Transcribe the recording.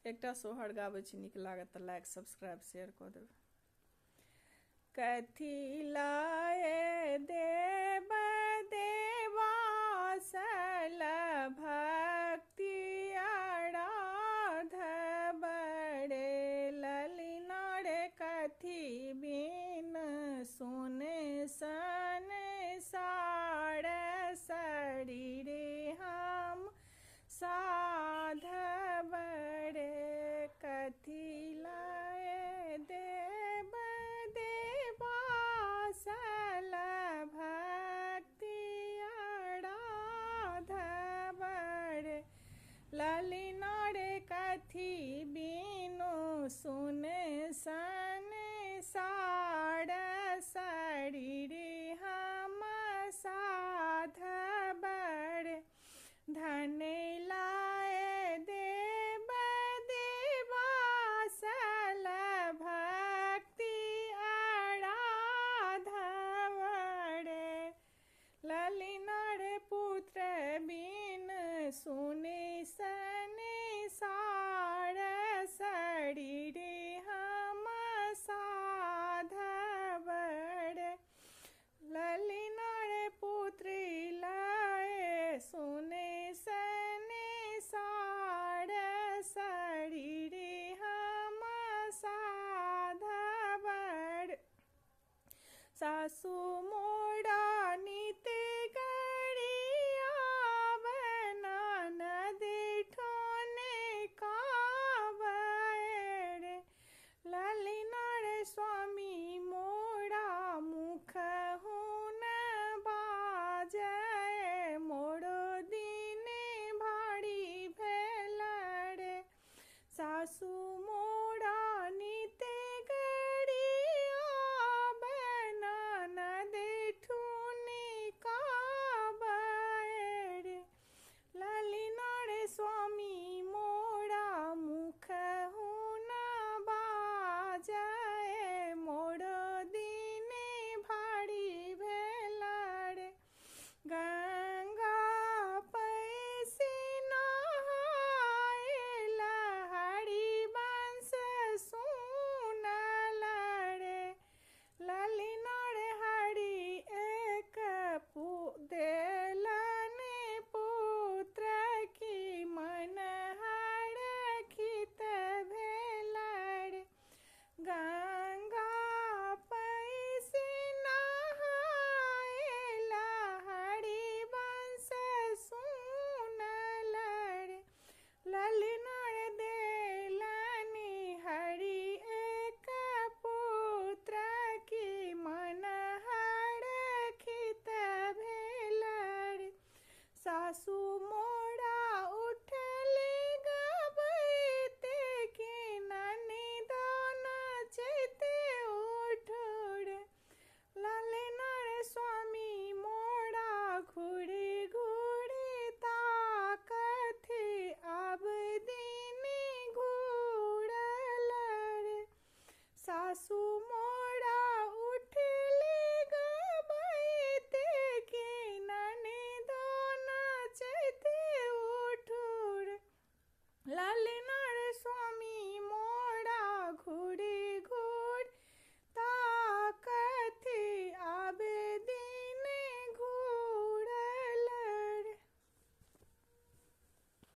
एकटा सोहर गाबै छी, नीक लागत तऽ लाइक सब्सक्राइब शेयर कऽ देबै। कथी लाए देव देवासल भक्ति आराध बड़े ललिना रे कथी बिन सुने संसार शरीरे हम साध बड़े कथी लाए देव देवासल भक्ति आराध बड़े ललिना रे कथी बिनु सुने संसार शरीरे हम साध बड़े धन लाए देव देवासल भक्ति आराध बड़े ललिना रे पुत्र बिन सुने संसार शरीरे हम साध बड़े ललिना रे पुत्री लाए सुने संसार शरीरे हम साध बड़े सासु मोरा नित ननद ठोने कावरे ललिना रे स्वामी मोरा मुख हुन बाजय मोरो दिन भारी भेल रे सासु